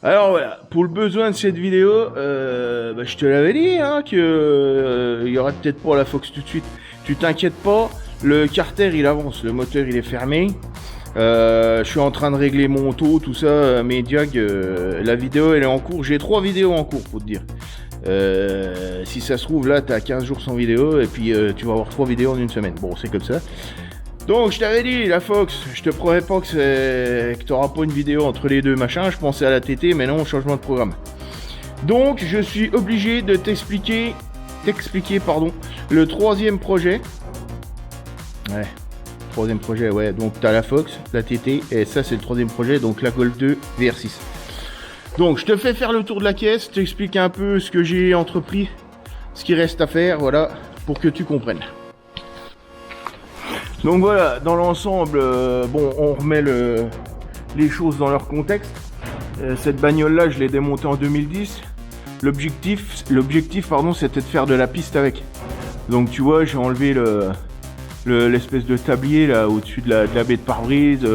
Alors voilà, pour le besoin de cette vidéo, je te l'avais dit hein, que il y aura peut-être pas la Fox tout de suite. Tu t'inquiètes pas, le carter il avance, le moteur il est fermé. Je suis en train de régler mon taux, tout ça, mes diags. La vidéo elle est en cours. J'ai 3 vidéos en cours pour te dire. Si ça se trouve là, t'as 15 jours sans vidéo et puis tu vas avoir 3 vidéos en une semaine. Bon, c'est comme ça. Donc je t'avais dit, la Fox, je te promets pas que t'auras pas une vidéo entre les deux machins, je pensais à la TT, mais non, changement de programme. Donc je suis obligé de t'expliquer le troisième projet. Ouais, troisième projet, ouais, donc t'as la Fox, la TT, et ça c'est le troisième projet, donc la Golf 2 VR6. Donc je te fais faire le tour de la caisse, t'explique un peu ce que j'ai entrepris, ce qui reste à faire, voilà, pour que tu comprennes. Donc voilà, dans l'ensemble, bon, on remet les choses dans leur contexte. Cette bagnole-là, je l'ai démontée en 2010. L'objectif, c'était de faire de la piste avec. Donc tu vois, j'ai enlevé l'espèce de tablier là au-dessus de la baie de pare-brise.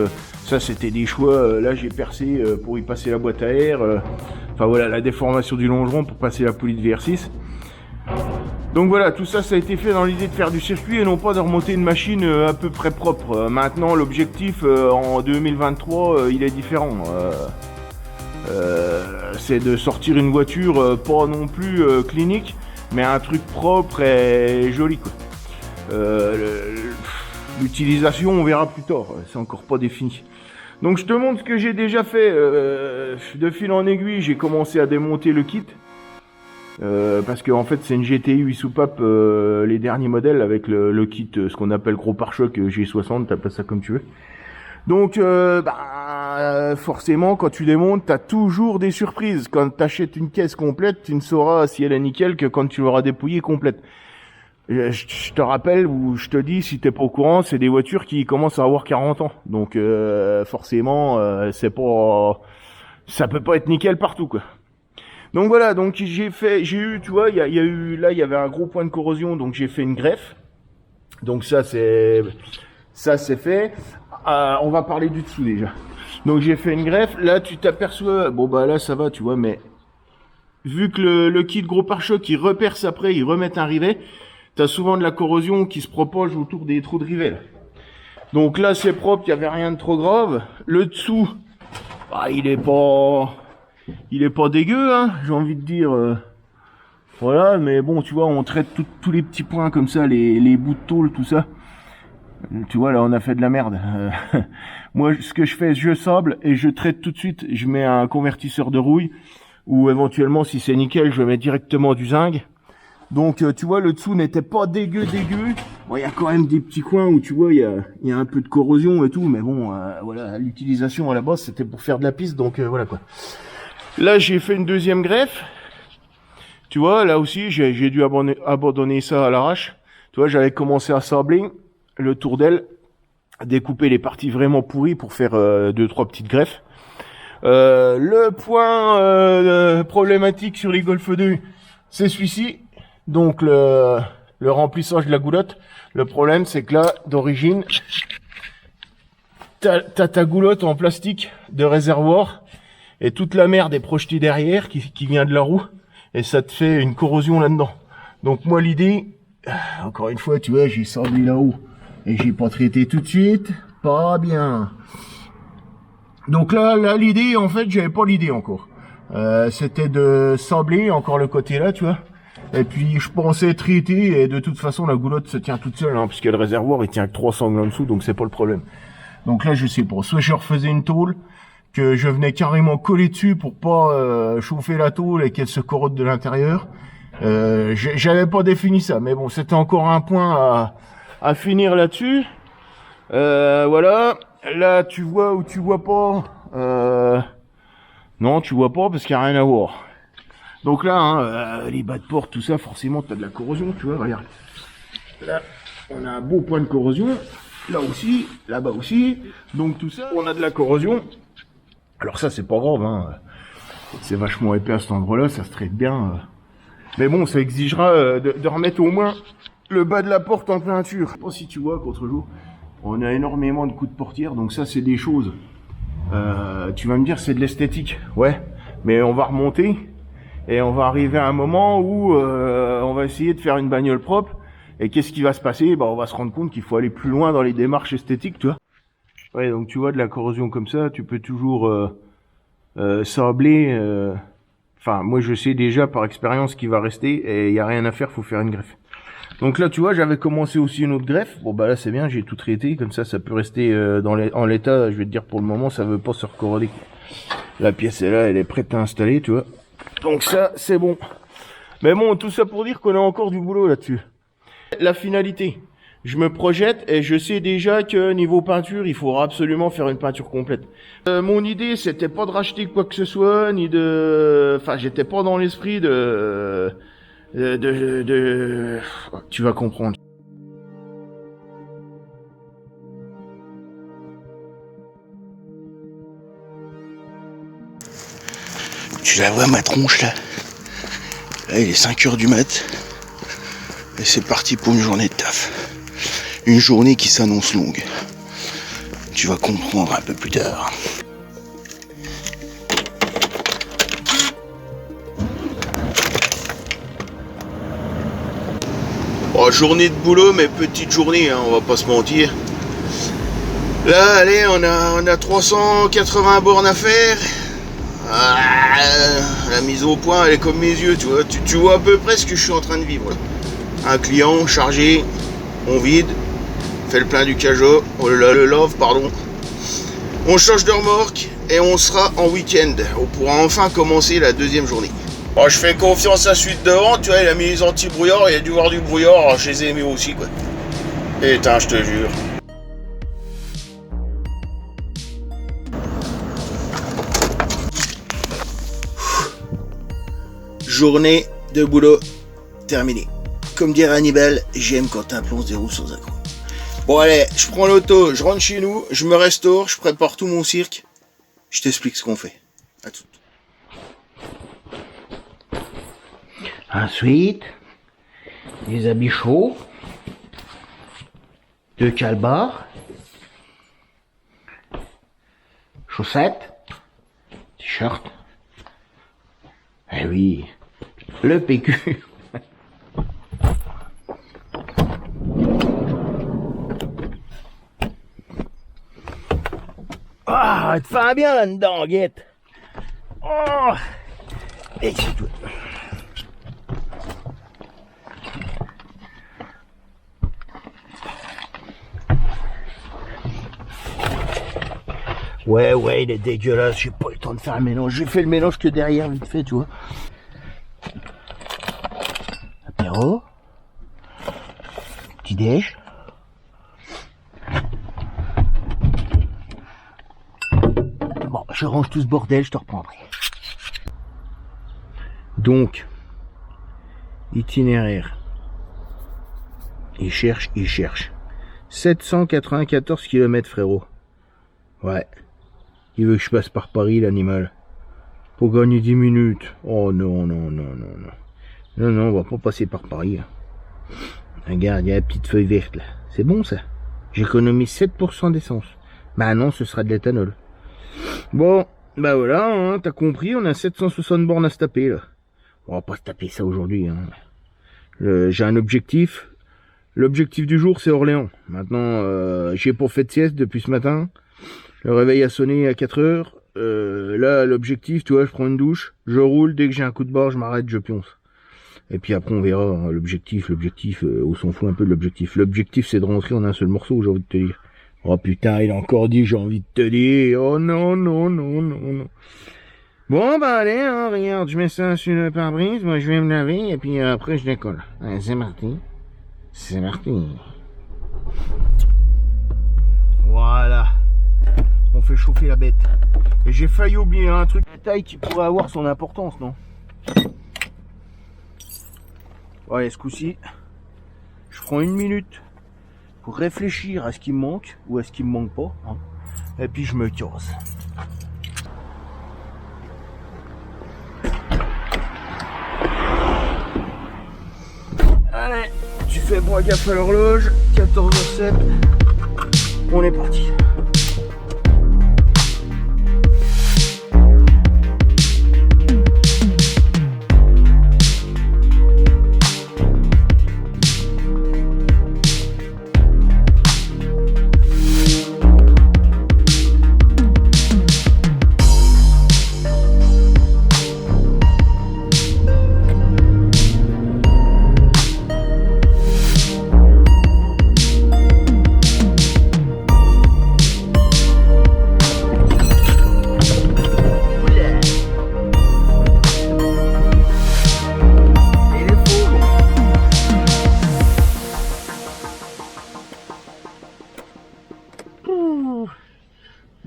Ça, c'était des choix. Là, j'ai percé pour y passer la boîte à air. Enfin voilà, la déformation du longeron pour passer la poulie de VR6. Donc voilà, tout ça, ça a été fait dans l'idée de faire du circuit et non pas de remonter une machine à peu près propre. Maintenant, l'objectif en 2023, il est différent. C'est de sortir une voiture pas non plus clinique, mais un truc propre et joli, quoi. L'utilisation, on verra plus tard. C'est encore pas défini. Donc je te montre ce que j'ai déjà fait. De fil en aiguille, j'ai commencé à démonter le kit. Parce que en fait c'est une GTI 8 soupapes les derniers modèles avec le kit ce qu'on appelle gros pare-choc G60, t'appelles ça comme tu veux. Donc forcément quand tu démontes t'as toujours des surprises. Quand t'achètes une caisse complète tu ne sauras si elle est nickel que quand tu l'auras dépouillée complète. Je te rappelle ou je te dis si t'es pas au courant, c'est des voitures qui commencent à avoir 40 ans. Donc forcément c'est pas, ça peut pas être nickel partout quoi. Donc voilà, donc j'ai eu, tu vois, il y avait un gros point de corrosion, donc j'ai fait une greffe. Donc ça c'est fait. On va parler du dessous déjà. Donc j'ai fait une greffe. Là tu t'aperçois, bon bah là ça va, tu vois, mais vu que le kit gros pare-choc il reperce après, ils remettent un rivet, t'as souvent de la corrosion qui se propage autour des trous de rivet. Là. Donc là c'est propre, il y avait rien de trop grave. Le dessous, bah, il est pas dégueu, hein, j'ai envie de dire. Voilà, mais bon, tu vois, on traite tous les petits points comme ça, les bouts de tôle, tout ça. Tu vois, là, on a fait de la merde. Moi, ce que je fais, je sable et je traite tout de suite. Je mets un convertisseur de rouille ou éventuellement, si c'est nickel, je mets directement du zinc. Donc, tu vois, le dessous n'était pas dégueu. Bon, il y a quand même des petits coins où, tu vois, il y a un peu de corrosion et tout, mais bon, voilà, l'utilisation à la base, c'était pour faire de la piste, donc voilà quoi. Là, j'ai fait une deuxième greffe. Tu vois, là aussi, j'ai dû abandonner ça à l'arrache. Tu vois, j'avais commencé à sabler le tour d'aile, découper les parties vraiment pourries pour faire 2-3 petites greffes. Le point problématique sur les Golf 2, c'est celui-ci. Donc, le remplissage de la goulotte. Le problème, c'est que là, d'origine, t'as ta goulotte en plastique de réservoir. Et toute la merde est projetée derrière, qui vient de la roue, et ça te fait une corrosion là-dedans. Donc moi l'idée, encore une fois, tu vois, j'ai sablé là-haut, et j'ai pas traité tout de suite, pas bien. Donc là l'idée, en fait, j'avais pas l'idée encore. C'était de sabler encore le côté là, tu vois. Et puis je pensais traiter, et de toute façon la goulotte se tient toute seule, hein, puisque le réservoir il tient que 300 en dessous, donc c'est pas le problème. Donc là je sais pas, soit je refaisais une tôle, que je venais carrément coller dessus pour pas chauffer la tôle et qu'elle se corrode de l'intérieur. J'avais pas défini ça, mais bon, c'était encore un point à finir là-dessus. Voilà, là tu vois ou tu vois pas. Non, tu vois pas parce qu'il n'y a rien à voir. Donc là, hein, les bas de porte, tout ça, forcément, t'as de la corrosion, tu vois, regarde. Là, on a un beau point de corrosion. Là aussi, là-bas aussi. Donc tout ça, on a de la corrosion. Alors ça c'est pas grave, hein. C'est vachement épais à cet endroit-là, ça se traite bien. Mais bon, ça exigera de remettre au moins le bas de la porte en peinture. Je sais pas si tu vois qu'autre jour, on a énormément de coups de portière, donc ça c'est des choses. Tu vas me dire c'est de l'esthétique, ouais. Mais on va remonter et on va arriver à un moment où on va essayer de faire une bagnole propre. Et qu'est-ce qui va se passer? Bah, on va se rendre compte qu'il faut aller plus loin dans les démarches esthétiques, tu vois. Ouais, donc tu vois, de la corrosion comme ça, tu peux toujours sabler. Enfin, moi je sais déjà par expérience qu'il va rester et il y a rien à faire, faut faire une greffe. Donc là, tu vois, j'avais commencé aussi une autre greffe. Bon bah là c'est bien, j'ai tout traité, comme ça peut rester en l'état. Je vais te dire pour le moment, ça veut pas se recorroder. La pièce est là, elle est prête à installer, tu vois. Donc ça, c'est bon. Mais bon, tout ça pour dire qu'on a encore du boulot là-dessus. La finalité, je me projette et je sais déjà que niveau peinture, il faudra absolument faire une peinture complète. Mon idée, c'était pas de racheter quoi que ce soit, ni de... Enfin, j'étais pas dans l'esprit de... Tu vas comprendre. Tu la vois ma tronche là? Là il est 5h du mat. Et c'est parti pour une journée de taf. Une journée qui s'annonce longue. Tu vas comprendre un peu plus tard. Oh, journée de boulot, mais petite journée, hein, on va pas se mentir. Là, allez, on a 380 bornes à faire. Ah, la mise au point, elle est comme mes yeux, tu vois. Tu vois à peu près ce que je suis en train de vivre là. Un client chargé, on vide, fait le plein du Cajo, le love, pardon. On change de remorque et on sera en week-end. On pourra enfin commencer la deuxième journée. Bon, je fais confiance à celui de devant, tu vois, il a mis les anti-brouillards, il a dû voir du brouillard, je les ai aimés aussi, quoi. Putain, je te jure. Journée de boulot terminée. Comme dirait Hannibal, j'aime quand un plomb se déroule sans accroc. Bon allez, je prends l'auto, je rentre chez nous, je me restaure, je prépare tout mon cirque. Je t'explique ce qu'on fait. À tout. Ensuite, des habits chauds, 2 calbars, chaussettes, t-shirt. Eh oui, le PQ. Ah, te fais bien là-dedans, Guette. Oh, et c'est tout. Ouais, il est dégueulasse, j'ai pas eu le temps de faire un mélange. J'ai fait le mélange que derrière, vite fait, tu vois. Apéro. Petit déj. Bon, je range tout ce bordel, je te reprendrai. Donc, itinéraire. Il cherche. 794 km, frérot. Ouais. Il veut que je passe par Paris, l'animal. Pour gagner 10 minutes. Oh non. Non, on va pas passer par Paris. Regarde, il y a la petite feuille verte là. C'est bon ça. J'économise 7% d'essence. Bah non, ce sera de l'éthanol. Bon, bah voilà, hein, t'as compris, on a 760 bornes à se taper là. On va pas se taper ça aujourd'hui. Hein. J'ai un objectif. L'objectif du jour, c'est Orléans. Maintenant, j'ai pas fait de sieste depuis ce matin. Le réveil a sonné à 4 heures. Là, l'objectif, tu vois, je prends une douche, je roule, dès que j'ai un coup de barre, je m'arrête, je pionce. Et puis après, on verra hein, l'objectif, on s'en fout un peu de l'objectif. L'objectif, c'est de rentrer en un seul morceau, j'ai envie de te dire. Oh putain, il a encore dit, j'ai envie de te dire. Oh non. Bon, bah allez, hein, regarde, je mets ça sur le pare-brise, moi je vais me laver, et puis après je décolle. Allez, c'est parti. Voilà. On fait chauffer la bête. Et j'ai failli oublier un truc de taille qui pourrait avoir son importance, non? Ouais, ce coup-ci, je prends 1 minute pour réfléchir à ce qui me manque ou à ce qui me manque pas. Hein. Et puis je me casse. Allez, tu fais boire gaffe à l'horloge. 14h07. On est parti.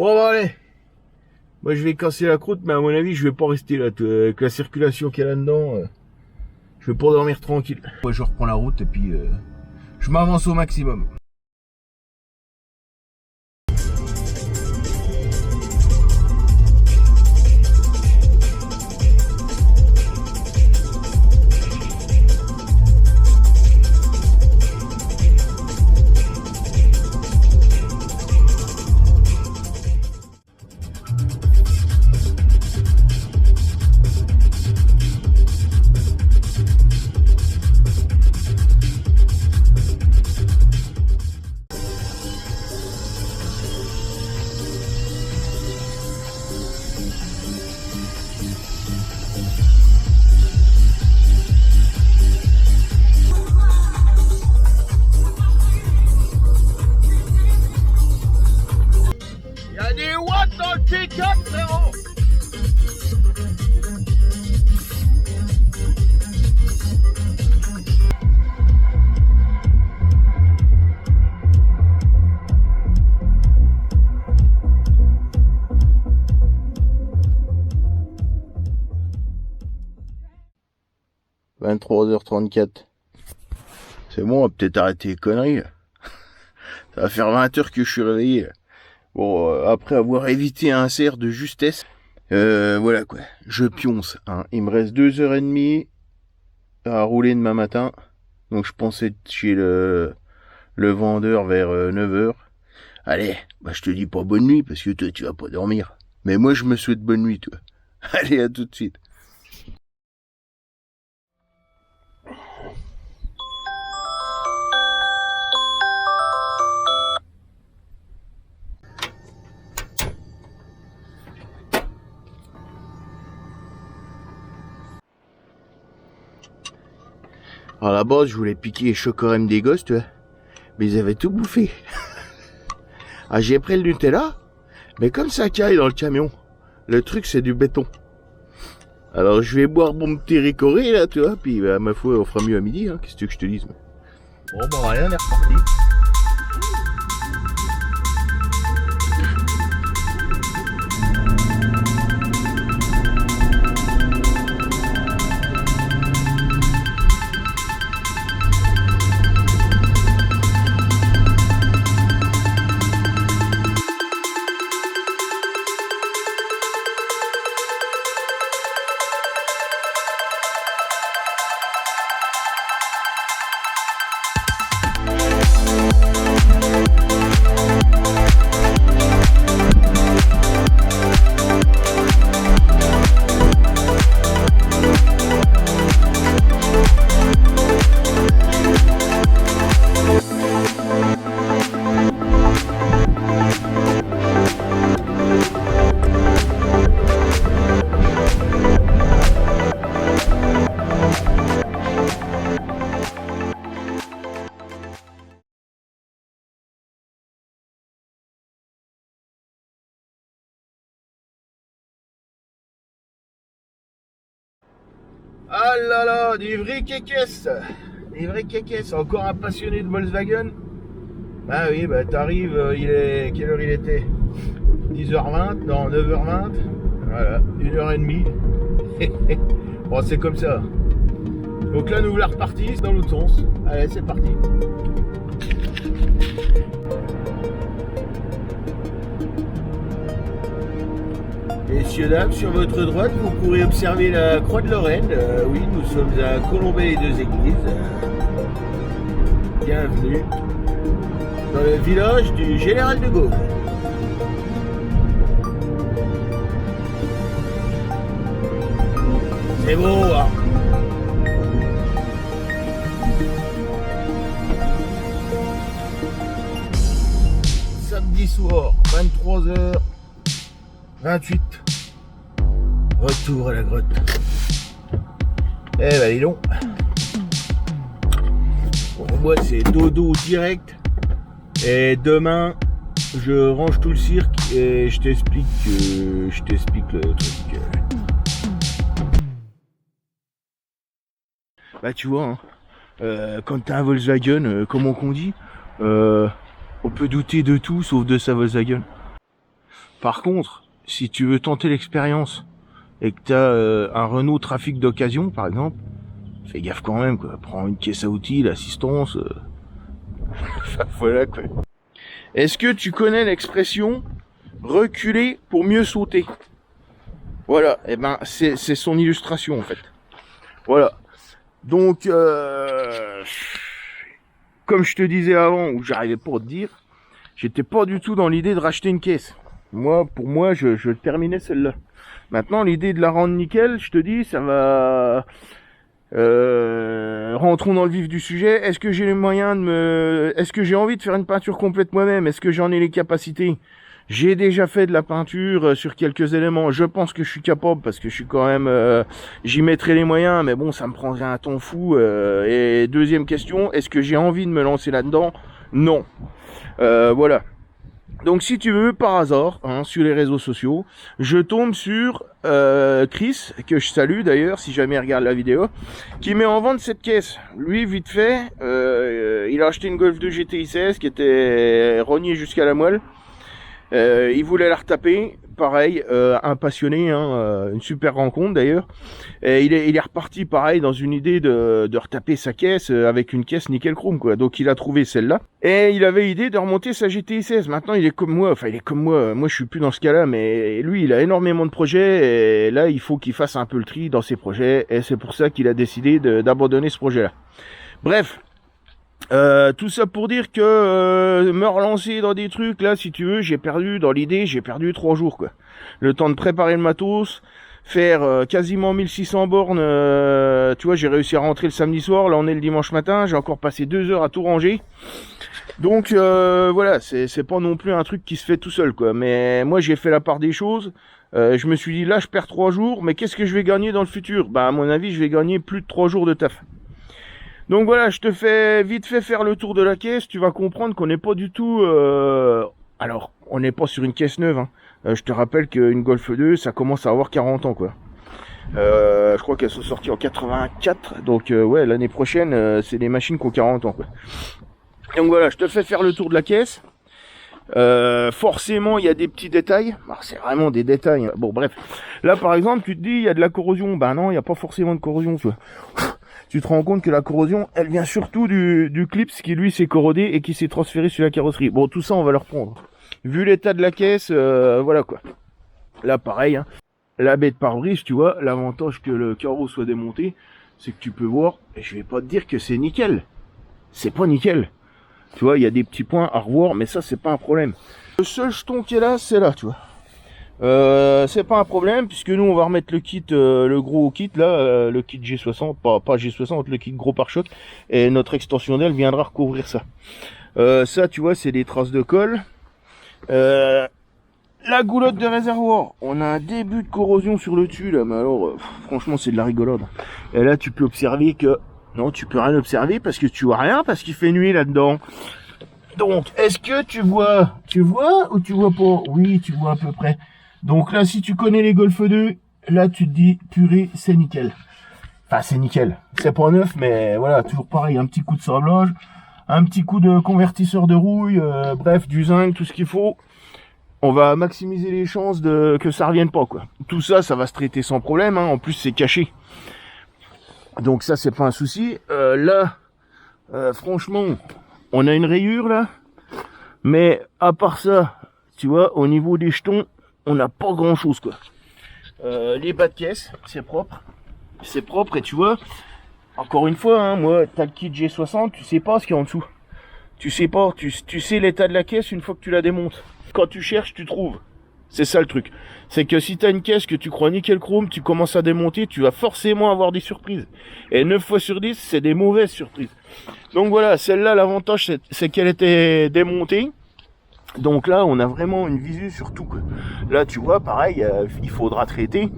Bon, bah, allez. Moi, je vais casser la croûte, mais à mon avis, je vais pas rester là. Avec la circulation qu'il y a là-dedans, je vais pas dormir tranquille. Moi, je reprends la route et puis je m'avance au maximum. Des watts dans le pick-up, frérot! « 23h34. C'est bon, on va peut-être arrêter les conneries. Ça va faire 20 heures que je suis réveillé. Bon, après avoir évité un cerf de justesse, voilà quoi, je pionce. Hein. Il me reste 2h30 à rouler demain matin. Donc je pensais être chez le vendeur vers 9h. Allez, bah je te dis pas bonne nuit parce que toi tu vas pas dormir. Mais moi je me souhaite bonne nuit toi. Allez, à tout de suite. À la base, je voulais piquer les chocorèmes des gosses, tu vois. Mais ils avaient tout bouffé. Ah, j'ai pris le Nutella, mais comme ça caille dans le camion. Le truc, c'est du béton. Alors, je vais boire mon petit ricoré, là, tu vois. Puis, bah, ma foi, on fera mieux à midi, hein. Qu'est-ce que tu veux que je te dise, mais... Bon, bah, rien, on est reparti. Ah là là, des vrais kékesses. Des vrais kékesses. Encore un passionné de Volkswagen. Ah oui, bah t'arrives, il est... Quelle heure il était? 10h20, non, 9h20. Voilà, 1h30. Bon, c'est comme ça. Donc là, nous voilà repartis, c'est dans l'autre sens. Allez, c'est parti. Messieurs, dames, sur votre droite, vous pourrez observer la Croix de Lorraine. Oui, nous sommes à Colombey-les-Deux-Églises. Bienvenue dans le village du Général de Gaulle. C'est beau, hein? Samedi soir, 23h28. Retour à la grotte. Eh ben, dis donc. Pour moi, c'est dodo direct. Et demain, je range tout le cirque et je t'explique le truc. Bah, tu vois, hein, quand t'as un Volkswagen, comment qu'on dit, on peut douter de tout sauf de sa Volkswagen. Par contre, si tu veux tenter l'expérience et que t'as un Renault Trafic d'occasion, par exemple, fais gaffe quand même, quoi. Prends une caisse à outils, l'assistance. Voilà, quoi. Est-ce que tu connais l'expression reculer pour mieux sauter? Voilà, et ben c'est son illustration en fait. Voilà. Donc, comme je te disais avant, ou j'arrivais pas à te dire, j'étais pas du tout dans l'idée de racheter une caisse. Pour moi, je terminais celle-là. Maintenant, l'idée de la rendre nickel, je te dis, ça va... rentrons dans le vif du sujet. Est-ce que j'ai les moyens est-ce que j'ai envie de faire une peinture complète moi-même? Est-ce que j'en ai les capacités? J'ai déjà fait de la peinture sur quelques éléments. Je pense que je suis capable parce que je suis quand même... j'y mettrai les moyens, mais bon, ça me prendrait un temps fou. Et deuxième question, est-ce que j'ai envie de me lancer là-dedans? Non. Voilà. Donc si tu veux, par hasard, hein, sur les réseaux sociaux, je tombe sur Chris, que je salue d'ailleurs, si jamais il regarde la vidéo, qui met en vente cette caisse. Lui, vite fait, il a acheté une Golf 2 GTI 16 qui était rognée jusqu'à la moelle. Il voulait la retaper, pareil, un passionné, hein, une super rencontre d'ailleurs. Et il est reparti pareil dans une idée de retaper sa caisse avec une caisse nickel chrome, quoi. Donc il a trouvé celle-là. Et il avait l'idée de remonter sa GTI 16. Maintenant il est comme moi, moi je suis plus dans ce cas-là, mais lui il a énormément de projets et là il faut qu'il fasse un peu le tri dans ses projets et c'est pour ça qu'il a décidé d'abandonner ce projet-là. Bref. Tout ça pour dire que me relancer dans des trucs là, si tu veux, j'ai perdu 3 jours, quoi. Le temps de préparer le matos, faire quasiment 1600 bornes. Tu vois, j'ai réussi à rentrer le samedi soir, là on est le dimanche matin, j'ai encore passé 2 heures à tout ranger. Donc voilà, c'est pas non plus un truc qui se fait tout seul, quoi. Mais moi j'ai fait la part des choses. Je me suis dit là je perds 3 jours, mais qu'est-ce que je vais gagner dans le futur? Bah à mon avis je vais gagner plus de 3 jours de taf. Donc voilà, je te fais vite fait faire le tour de la caisse, tu vas comprendre qu'on n'est pas du tout... Alors, on n'est pas sur une caisse neuve, hein. Je te rappelle qu'une Golf 2, ça commence à avoir 40 ans, quoi. Je crois qu'elles sont sorties en 84, donc ouais, l'année prochaine, c'est des machines qui ont 40 ans, quoi. Donc voilà, je te fais faire le tour de la caisse. Forcément, il y a des petits détails. Alors, c'est vraiment des détails. Bon, bref. Là, par exemple, tu te dis, il y a de la corrosion. Ben non, il n'y a pas forcément de corrosion, tu vois. Tu te rends compte que la corrosion, elle vient surtout du clips qui lui s'est corrodé et qui s'est transféré sur la carrosserie. Bon, tout ça, on va le reprendre. Vu l'état de la caisse, voilà quoi. Là, pareil, hein. La baie de pare-brise, tu vois, l'avantage que le carreau soit démonté, c'est que tu peux voir, et je vais pas te dire que c'est nickel. C'est pas nickel. Tu vois, il y a des petits points à revoir, mais ça, c'est pas un problème. Le seul jeton qui est là, c'est là, tu vois. C'est pas un problème puisque nous on va remettre le kit, le gros kit là, le kit G60, pas G60, le kit gros pare-choc, et notre extension d'aile viendra recouvrir ça. Ça tu vois c'est des traces de colle. La goulotte de réservoir, on a un début de corrosion sur le dessus là, mais alors franchement c'est de la rigolade. Et là tu peux observer que non, tu peux rien observer parce que tu vois rien, parce qu'il fait nuit là-dedans. Donc est-ce que tu vois ou tu vois pas? Oui, tu vois à peu près. Donc là, si tu connais les Golf 2, là tu te dis, purée, c'est nickel. Enfin, c'est nickel. C'est pas neuf, mais voilà, toujours pareil, un petit coup de sablage, un petit coup de convertisseur de rouille, bref, du zinc, tout ce qu'il faut. On va maximiser les chances que ça revienne pas, quoi. Tout ça, ça va se traiter sans problème, hein. En plus, c'est caché. Donc ça, c'est pas un souci. Là, franchement, on a une rayure, là. Mais à part ça, tu vois, au niveau des jetons, on n'a pas grand chose, quoi. Les bas de caisse, c'est propre et tu vois, encore une fois, hein, moi, t'as le kit G60, tu sais pas ce qu'il y a en dessous. Tu sais pas, tu sais l'état de la caisse une fois que tu la démontes. Quand tu cherches, tu trouves. C'est ça le truc. C'est que si t'as une caisse que tu crois nickel chrome, tu commences à démonter, tu vas forcément avoir des surprises. Et 9 fois sur 10, c'est des mauvaises surprises. Donc voilà, celle-là, l'avantage, c'est qu'elle était démontée. Donc là, on a vraiment une visu sur tout, quoi. Là, tu vois, pareil, il faudra traiter.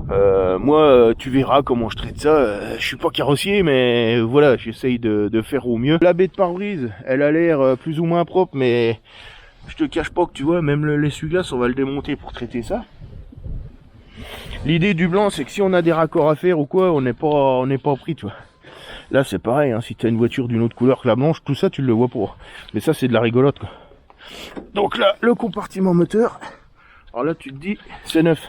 Moi, tu verras comment je traite ça. Je suis pas carrossier, mais voilà, j'essaye de faire au mieux. La baie de pare-brise, elle a l'air plus ou moins propre, mais je te cache pas que tu vois, même l'essuie-glace, on va le démonter pour traiter ça. L'idée du blanc, c'est que si on a des raccords à faire ou quoi, on n'est pas pris, tu vois. Là, c'est pareil, hein, si tu as une voiture d'une autre couleur que la blanche, tout ça, tu le vois pas. Mais ça, c'est de la rigolote, quoi. Donc là, le compartiment moteur, Alors là, tu te dis, c'est neuf.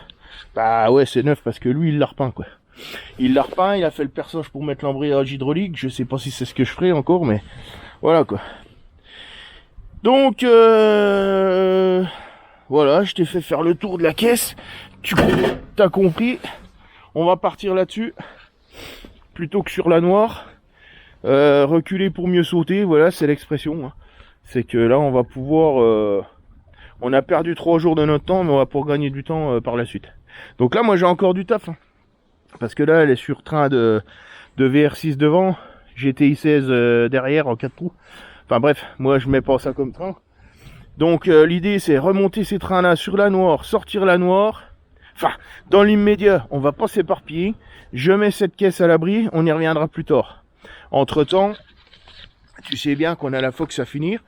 Bah ouais, c'est neuf parce que lui, il l'a repeint, quoi. Il l'a repeint, il a fait le perçage pour mettre l'embrayage hydraulique. Je sais pas si c'est ce que je ferai encore, mais voilà, quoi. Donc, voilà, je t'ai fait faire le tour de la caisse. Tu t'as compris. On va partir là-dessus. Plutôt que sur la noire. Reculer pour mieux sauter, voilà, c'est l'expression. Hein. C'est que là, on va pouvoir... on a perdu 3 jours de notre temps, mais on va pouvoir gagner du temps par la suite. Donc là, moi, j'ai encore du taf. Hein. Parce que là, elle est sur train de VR6 devant. GTI 16 derrière en 4 trous. Enfin bref, moi, je mets pas ça comme train. Donc l'idée, c'est remonter ces trains-là sur la noire, sortir la noire. Enfin, dans l'immédiat, on va pas s'éparpiller. Je mets cette caisse à l'abri, on y reviendra plus tard. Entre-temps, tu sais bien qu'on a la Fox à finir.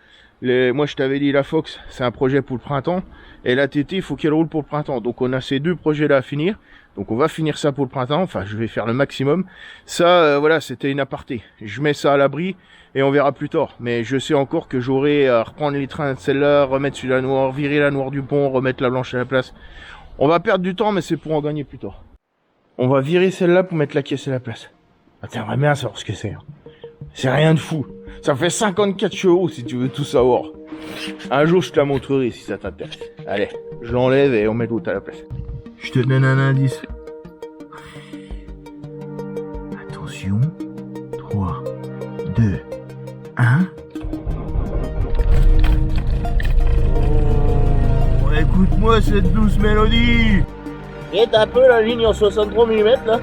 Moi, je t'avais dit, la Fox, c'est un projet pour le printemps. Et la TT, il faut qu'elle roule pour le printemps. Donc, on a ces 2 projets-là à finir. Donc, on va finir ça pour le printemps. Enfin, je vais faire le maximum. Ça, voilà, c'était une aparté. Je mets ça à l'abri et on verra plus tard. Mais je sais encore que j'aurai à reprendre les trains de celle-là, remettre sur la noire, virer la noire du pont, remettre la blanche à la place. On va perdre du temps, mais c'est pour en gagner plus tard. On va virer celle-là pour mettre la caisse à la place. Ah, t'aimerais bien savoir ce que c'est. Hein. C'est rien de fou. Ça fait 54 chevaux si tu veux tout savoir. Un jour, je te la montrerai si ça t'intéresse. Allez, je l'enlève et on met l'autre à la place. Je te donne un indice. Attention. 3, 2, 1. Oh, écoute-moi cette douce mélodie. Et un peu la ligne en 63 mm là.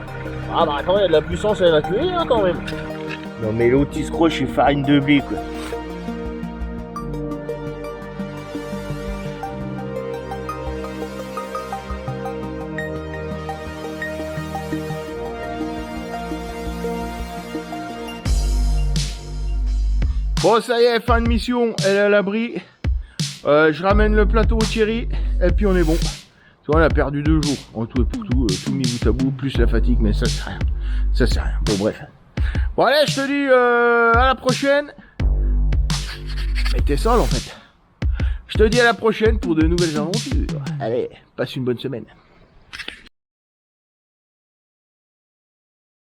Ah bah attends, il y a de la puissance à évacuer hein, quand même. Non mais l'autre il se croit chez farine de blé quoi. Bon ça y est, fin de mission, elle est à l'abri. Je ramène le plateau au Thierry et puis on est bon. Tu vois, on a perdu 2 jours en tout et pour tout, tout mis bout à bout, plus la fatigue, mais ça c'est rien. Ça c'est rien. Bon bref. Bon allez, je te dis à la prochaine. Mais t'es seul en fait. Je te dis à la prochaine pour de nouvelles aventures. Allez, passe une bonne semaine.